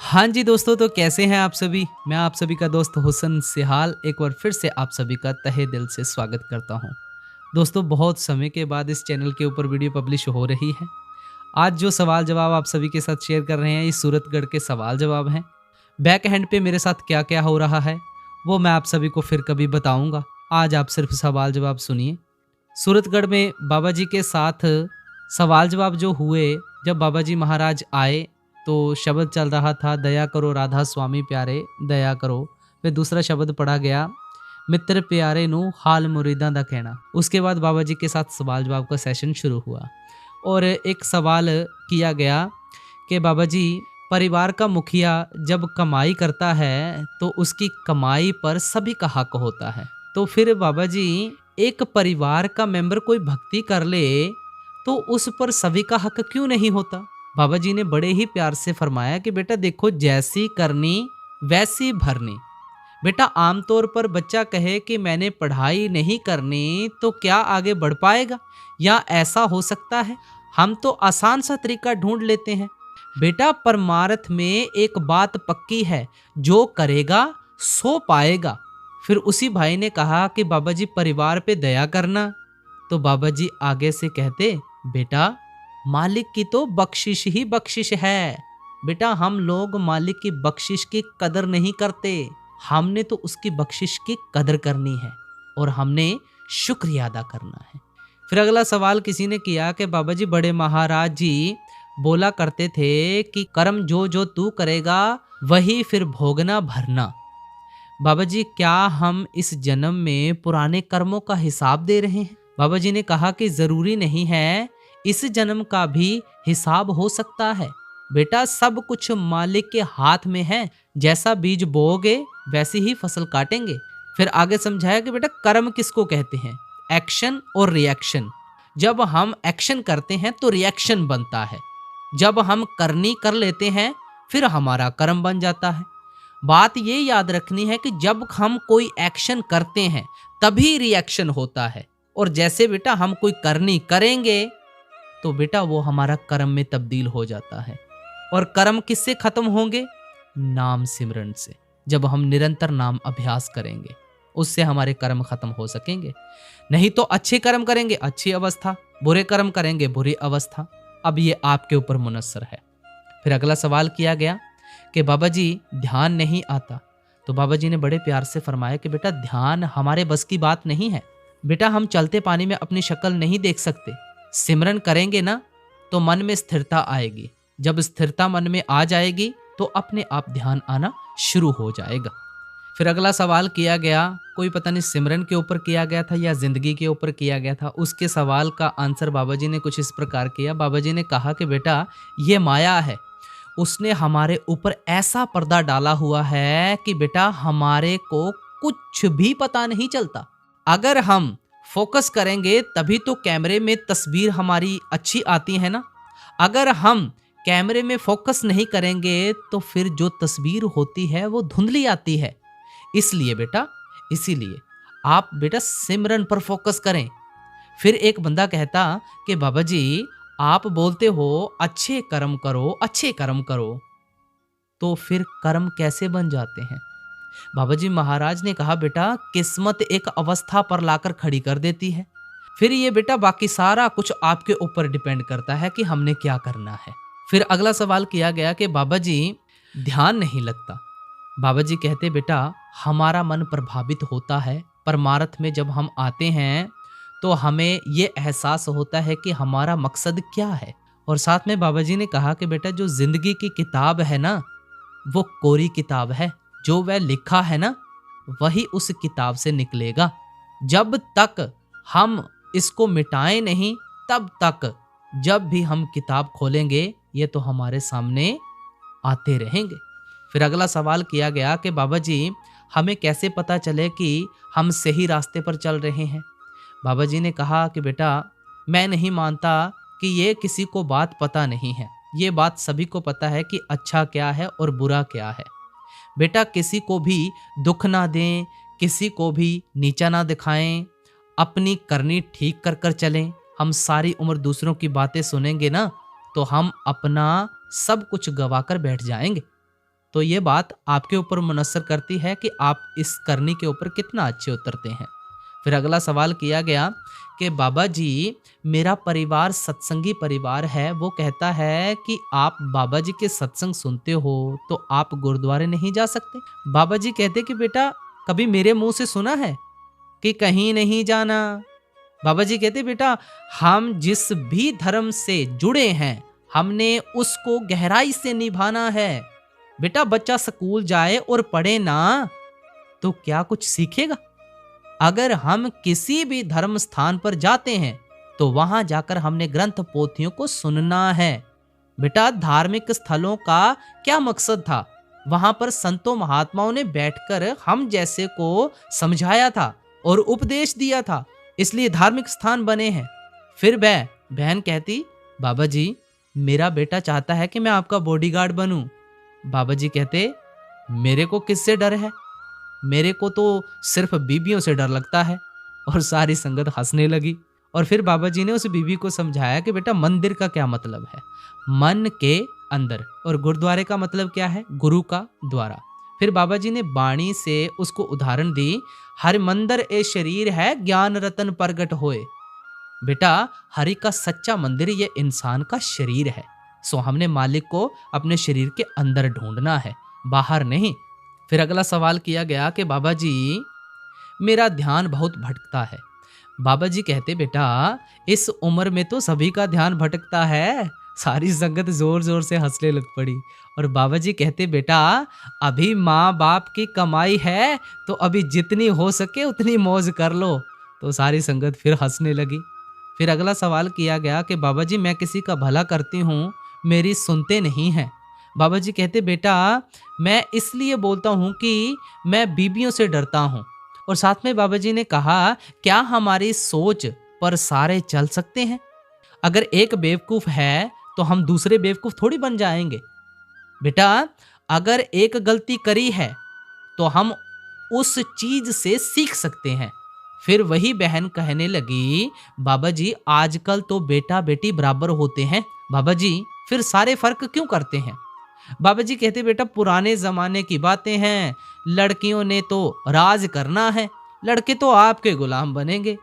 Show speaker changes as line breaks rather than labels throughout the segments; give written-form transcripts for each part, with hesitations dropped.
हाँ जी दोस्तों, तो कैसे हैं आप सभी। मैं आप सभी का दोस्त हुसन सिहाल एक बार फिर से आप सभी का तहे दिल से स्वागत करता हूँ। दोस्तों, बहुत समय के बाद इस चैनल के ऊपर वीडियो पब्लिश हो रही है। आज जो सवाल जवाब आप सभी के साथ शेयर कर रहे हैं, ये सूरतगढ़ के सवाल जवाब हैं। बैक हैंड पे मेरे साथ क्या क्या हो रहा है वो मैं आप सभी को फिर कभी बताऊंगा। आज आप सिर्फ सवाल जवाब सुनिए। सूरतगढ़ में बाबा जी के साथ सवाल जवाब जो हुए, जब बाबा जी महाराज आए तो शब्द चल रहा था, दया करो राधा स्वामी प्यारे दया करो। फिर दूसरा शब्द पढ़ा गया, मित्र प्यारे नू हाल मुरीदा दा कहना। उसके बाद बाबा जी के साथ सवाल जवाब का सेशन शुरू हुआ और एक सवाल किया गया कि बाबा जी, परिवार का मुखिया जब कमाई करता है तो उसकी कमाई पर सभी का हक होता है, तो फिर बाबा जी, एक परिवार का मेंबर कोई भक्ति कर ले तो उस पर सभी का हक क्यों नहीं होता। बाबा जी ने बड़े ही प्यार से फरमाया कि बेटा देखो, जैसी करनी वैसी भरनी। बेटा, आमतौर पर बच्चा कहे कि मैंने पढ़ाई नहीं करनी तो क्या आगे बढ़ पाएगा, या ऐसा हो सकता है हम तो आसान सा तरीका ढूंढ लेते हैं। बेटा, परमार्थ में एक बात पक्की है, जो करेगा सो पाएगा। फिर उसी भाई ने कहा कि बाबा जी, परिवार पे दया करना। तो बाबा जी आगे से कहते, बेटा मालिक की तो बख्शिश ही बख्शिश है। बेटा, हम लोग मालिक की बख्शिश की कदर नहीं करते, हमने तो उसकी बख्शिश की कदर करनी है और हमने शुक्रिया अदा करना है। फिर अगला सवाल किसी ने किया कि बाबा जी, बड़े महाराज जी बोला करते थे कि कर्म जो जो तू करेगा वही फिर भोगना भरना। बाबा जी, क्या हम इस जन्म में पुराने कर्मों का हिसाब दे रहे हैं। बाबा जी ने कहा कि जरूरी नहीं है, इस जन्म का भी हिसाब हो सकता है। बेटा, सब कुछ मालिक के हाथ में है, जैसा बीज बोओगे वैसी ही फसल काटेंगे। फिर आगे समझाया कि बेटा, कर्म किसको कहते हैं, एक्शन और रिएक्शन। जब हम एक्शन करते हैं तो रिएक्शन बनता है, जब हम करनी कर लेते हैं फिर हमारा कर्म बन जाता है। बात ये याद रखनी है कि जब हम कोई एक्शन करते हैं तभी रिएक्शन होता है, और जैसे बेटा हम कोई करनी करेंगे तो बेटा वो हमारा कर्म में तब्दील हो जाता है। और कर्म किससे खत्म होंगे, नाम सिमरन से। जब हम निरंतर नाम अभ्यास करेंगे उससे हमारे कर्म खत्म हो सकेंगे। नहीं तो अच्छे कर्म करेंगे अच्छी अवस्था, बुरे कर्म करेंगे बुरी अवस्था। अब ये आपके ऊपर मुनस्सर है। फिर अगला सवाल किया गया कि बाबा जी, ध्यान नहीं आता। तो बाबा जी ने बड़े प्यार से फरमाया कि बेटा, ध्यान हमारे बस की बात नहीं है। बेटा, हम चलते पानी में अपनी शक्ल नहीं देख सकते। सिमरन करेंगे ना तो मन में स्थिरता आएगी, जब स्थिरता मन में आ जाएगी तो अपने आप ध्यान आना शुरू हो जाएगा। फिर अगला सवाल किया गया, कोई पता नहीं सिमरन के ऊपर किया गया था या जिंदगी के ऊपर किया गया था। उसके सवाल का आंसर बाबा जी ने कुछ इस प्रकार किया। बाबा जी ने कहा कि बेटा, ये माया है, उसने हमारे ऊपर ऐसा पर्दा डाला हुआ है कि बेटा हमारे को कुछ भी पता नहीं चलता। अगर हम फोकस करेंगे तभी तो कैमरे में तस्वीर हमारी अच्छी आती है ना। अगर हम कैमरे में फोकस नहीं करेंगे तो फिर जो तस्वीर होती है वो धुंधली आती है। इसलिए बेटा, इसीलिए आप बेटा सिमरन पर फोकस करें। फिर एक बंदा कहता कि बाबा जी, आप बोलते हो अच्छे कर्म करो अच्छे कर्म करो, तो फिर कर्म कैसे बन जाते हैं। बाबा जी महाराज ने कहा, बेटा किस्मत एक अवस्था पर लाकर खड़ी कर देती है, फिर ये बेटा बाकी सारा कुछ आपके ऊपर डिपेंड करता है कि हमने क्या करना है। फिर अगला सवाल किया गया कि बाबा जी, ध्यान नहीं लगता। बाबा जी कहते, बेटा हमारा मन प्रभावित होता है, परमार्थ में जब हम आते हैं तो हमें ये एहसास होता है कि हमारा मकसद क्या है। और साथ में बाबा जी ने कहा कि बेटा, जो जिंदगी की किताब है ना वो कोरी किताब है, जो वह लिखा है ना वही उस किताब से निकलेगा। जब तक हम इसको मिटाएं नहीं तब तक जब भी हम किताब खोलेंगे ये तो हमारे सामने आते रहेंगे। फिर अगला सवाल किया गया कि बाबा जी, हमें कैसे पता चले कि हम सही रास्ते पर चल रहे हैं। बाबा जी ने कहा कि बेटा, मैं नहीं मानता कि ये किसी को बात पता नहीं है। ये बात सभी को पता है कि अच्छा क्या है और बुरा क्या है। बेटा किसी को भी दुख ना दें, किसी को भी नीचा ना दिखाएं, अपनी करनी ठीक कर कर चलें। हम सारी उम्र दूसरों की बातें सुनेंगे ना तो हम अपना सब कुछ गवाकर बैठ जाएंगे। तो ये बात आपके ऊपर मुनस्सर करती है कि आप इस करनी के ऊपर कितना अच्छे उतरते हैं। फिर अगला सवाल किया गया कि बाबा जी, मेरा परिवार सत्संगी परिवार है, वो कहता है कि आप बाबा जी के सत्संग सुनते हो तो आप गुरुद्वारे नहीं जा सकते। बाबा जी कहते कि बेटा, कभी मेरे मुंह से सुना है कि कहीं नहीं जाना। बाबा जी कहते बेटा, हम जिस भी धर्म से जुड़े हैं हमने उसको गहराई से निभाना है। बेटा, बच्चा स्कूल जाए और पढ़े ना तो क्या कुछ सीखेगा? अगर हम किसी भी धर्म स्थान पर जाते हैं तो वहां जाकर हमने ग्रंथ पोथियों को सुनना है। बेटा, धार्मिक स्थलों का क्या मकसद था? वहां पर संतों महात्माओं ने बैठकर हम जैसे को समझाया था और उपदेश दिया था, इसलिए धार्मिक स्थान बने हैं। फिर बहन कहती, बाबा जी, मेरा बेटा चाहता है कि मैं आपका बॉडीगार्ड बनूं। बाबा जी कहते, मेरे को किससे डर है? मेरे को तो सिर्फ बीबियों से डर लगता है। और सारी संगत हंसने लगी। और फिर बाबा जी ने उस बीबी को समझाया कि बेटा, मंदिर का क्या मतलब है? मन के अंदर। और गुरुद्वारे का मतलब क्या है? गुरु का द्वारा। फिर बाबा जी ने बाणी से उसको उदाहरण दी, हर मंदिर ए शरीर है, ज्ञान रतन प्रगट होए। बेटा, हरि का सच्चा मंदिर ये इंसान का शरीर है। सो हमने मालिक को अपने शरीर के अंदर ढूंढना है, बाहर नहीं। फिर अगला सवाल किया गया कि बाबा जी, मेरा ध्यान बहुत भटकता है। बाबा जी कहते, बेटा, इस उम्र में तो सभी का ध्यान भटकता है। सारी संगत जोर जोर से हंसने लग पड़ी। और बाबा जी कहते, बेटा, अभी माँ बाप की कमाई है तो अभी जितनी हो सके उतनी मौज कर लो। तो सारी संगत फिर हंसने लगी। फिर अगला सवाल किया गया कि बाबा जी, मैं किसी का भला करती हूँ, मेरी सुनते नहीं हैं। बाबा जी कहते, बेटा, मैं इसलिए बोलता हूँ कि मैं बीबियों से डरता हूँ। और साथ में बाबा जी ने कहा, क्या हमारी सोच पर सारे चल सकते हैं? अगर एक बेवकूफ है तो हम दूसरे बेवकूफ थोड़ी बन जाएंगे। बेटा, अगर एक गलती करी है तो हम उस चीज से सीख सकते हैं। फिर वही बहन कहने लगी, बाबा जी, आजकल तो बेटा बेटी बराबर होते हैं। बाबा जी, फिर सारे फर्क क्यों करते हैं? बाबा जी कहते, बेटा, पुराने जमाने की बातें हैं। लड़कियों ने तो राज करना है, लड़के तो आपके गुलाम बनेंगे।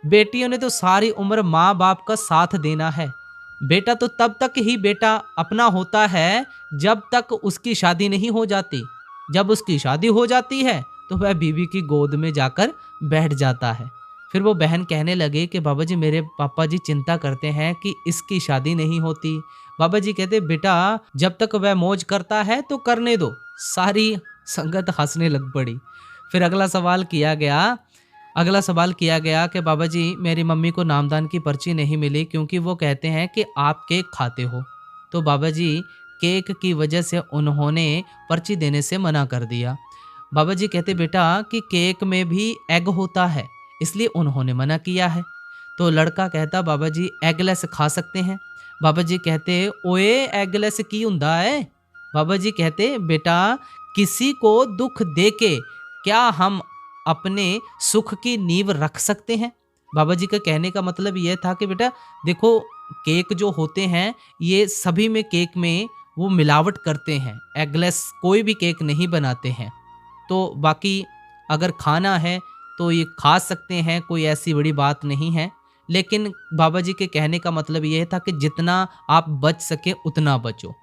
बेटियों ने तो सारी उम्र माँ बाप का साथ देना है। बेटा तो तब तक ही बेटा अपना होता है जब तक उसकी शादी नहीं हो जाती। जब उसकी शादी हो जाती है तो वह बीवी की गोद में जाकर बैठ जाता है। फिर वो बहन कहने लगे कि बाबा जी, मेरे पापा जी चिंता करते हैं कि इसकी शादी नहीं होती। बाबा जी कहते, बेटा, जब तक वह मौज करता है तो करने दो। सारी संगत हंसने लग पड़ी। फिर अगला सवाल किया गया कि बाबा जी, मेरी मम्मी को नामदान की पर्ची नहीं मिली क्योंकि वो कहते हैं कि आप केक खाते हो। तो बाबा जी, केक की वजह से उन्होंने पर्ची देने से मना कर दिया। बाबा जी कहते, बेटा, कि केक में भी एग होता है, इसलिए उन्होंने मना किया है। तो लड़का कहता, बाबा जी, एगलेस खा सकते हैं? बाबा जी कहते, ओए, एगलेस की हुंदा है? बाबा जी कहते, बेटा, किसी को दुख देके क्या हम अपने सुख की नींव रख सकते हैं? बाबा जी का कहने का मतलब यह था कि बेटा देखो, केक जो होते हैं ये सभी में केक में वो मिलावट करते हैं, एगलेस कोई भी केक नहीं बनाते हैं। तो बाकी अगर खाना है तो ये खा सकते हैं, कोई ऐसी बड़ी बात नहीं है। लेकिन बाबा जी के कहने का मतलब ये था कि जितना आप बच सके उतना बचो।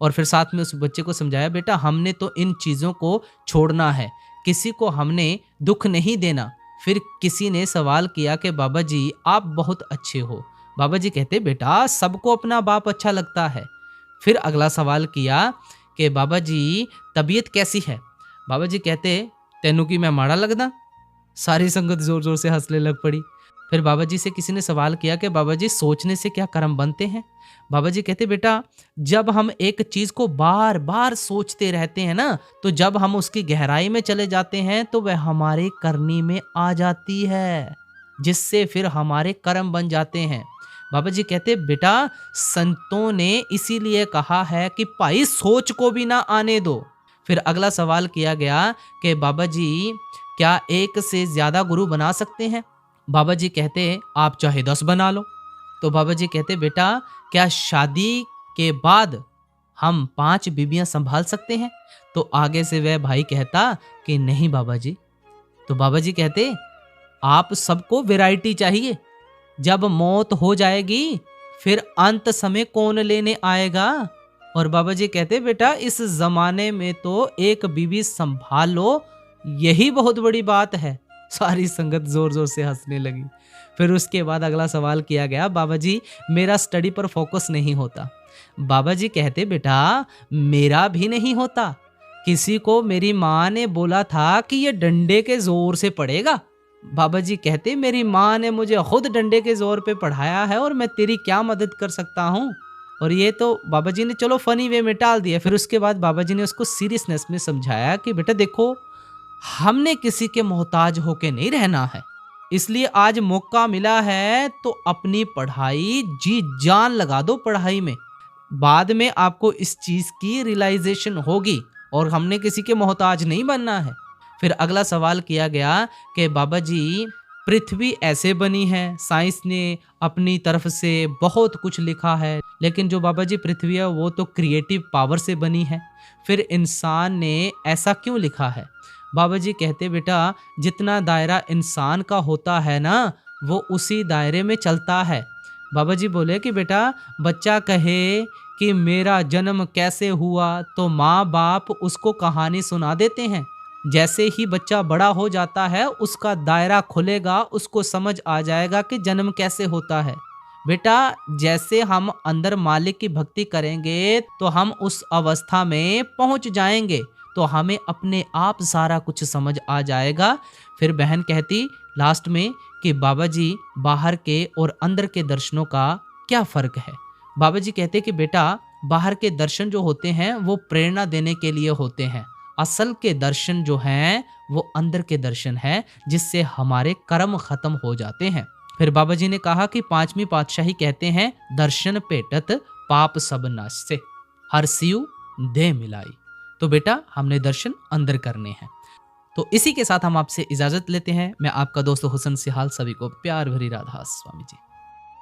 और फिर साथ में उस बच्चे को समझाया, बेटा, हमने तो इन चीज़ों को छोड़ना है, किसी को हमने दुख नहीं देना। फिर किसी ने सवाल किया कि बाबा जी, आप बहुत अच्छे हो। बाबा जी कहते, बेटा, सबको अपना बाप अच्छा लगता है। फिर अगला सवाल किया कि बाबा जी, तबीयत कैसी है? बाबा जी कहते, तेनू की मैं माड़ा लगदा? सारी संगत जोर जोर से हंसने लग पड़ी। फिर बाबा जी से किसी ने सवाल किया कि बाबा जी, सोचने से क्या कर्म बनते हैं? बाबा जी कहते, बेटा, जब हम एक चीज को बार बार सोचते रहते हैं ना, तो जब हम उसकी गहराई में चले जाते हैं तो वह हमारे करनी में आ जाती है, जिससे फिर हमारे कर्म बन जाते हैं। बाबा जी कहते, बेटा, संतों ने इसीलिए कहा है कि भाई सोच को भी ना आने दो। फिर अगला सवाल किया गया कि बाबा जी, क्या एक से ज्यादा गुरु बना सकते हैं? बाबा जी कहते, आप चाहे 10 बना लो। तो बाबा जी कहते, बेटा, क्या शादी के बाद हम 5 बीबियां संभाल सकते हैं? तो आगे से वह भाई कहता कि नहीं बाबा जी। तो बाबा जी कहते, आप सबको वैरायटी चाहिए, जब मौत हो जाएगी फिर अंत समय कौन लेने आएगा? और बाबा जी कहते, बेटा इस जमाने में तो एक बीवी संभाल लो, यही बहुत बड़ी बात है। सारी संगत जोर जोर से हंसने लगी। फिर उसके बाद अगला सवाल किया गया, बाबा जी मेरा स्टडी पर फोकस नहीं होता। बाबा जी कहते, बेटा मेरा भी नहीं होता। किसी को मेरी माँ ने बोला था कि ये डंडे के जोर से पढ़ेगा। बाबा जी कहते, मेरी माँ ने मुझे खुद डंडे के जोर पे पढ़ाया है और मैं तेरी क्या मदद कर सकता हूँ। और ये तो बाबा जी ने चलो फनी वे में टाल दिया। फिर उसके बाद बाबा जी ने उसको सीरियसनेस में समझाया कि बेटा देखो, हमने किसी के मोहताज होके नहीं रहना है, इसलिए आज मौका मिला है तो अपनी पढ़ाई जी जान लगा दो पढ़ाई में। बाद में आपको इस चीज की रियलाइजेशन होगी और हमने किसी के मोहताज नहीं बनना है। फिर अगला सवाल किया गया कि बाबा जी पृथ्वी ऐसे बनी है, साइंस ने अपनी तरफ से बहुत कुछ लिखा है, लेकिन जो बाबा जी पृथ्वी है वो तो क्रिएटिव पावर से बनी है, फिर इंसान ने ऐसा क्यों लिखा है? बाबा जी कहते, बेटा जितना दायरा इंसान का होता है ना, वो उसी दायरे में चलता है। बाबा जी बोले कि बेटा बच्चा कहे कि मेरा जन्म कैसे हुआ तो माँ बाप उसको कहानी सुना देते हैं। जैसे ही बच्चा बड़ा हो जाता है उसका दायरा खुलेगा, उसको समझ आ जाएगा कि जन्म कैसे होता है। बेटा जैसे हम अंदर मालिक की भक्ति करेंगे तो हम उस अवस्था में पहुंच जाएंगे, तो हमें अपने आप सारा कुछ समझ आ जाएगा। फिर बहन कहती लास्ट में कि बाबा जी बाहर के और अंदर के दर्शनों का क्या फर्क है? बाबा जी कहते कि बेटा बाहर के दर्शन जो होते हैं वो प्रेरणा देने के लिए होते हैं, असल के दर्शन जो हैं वो अंदर के दर्शन है जिससे हमारे कर्म खत्म हो जाते हैं। फिर बाबा जी ने कहा कि 5वीं पातशाही कहते हैं, दर्शन पेटत पाप सब नाश से, हर सियु देह मिलाई। तो बेटा हमने दर्शन अंदर करने हैं। तो इसी के साथ हम आपसे इजाजत लेते हैं। मैं आपका दोस्त हुसन सिहाल, सभी को प्यार भरी राधा स्वामी जी।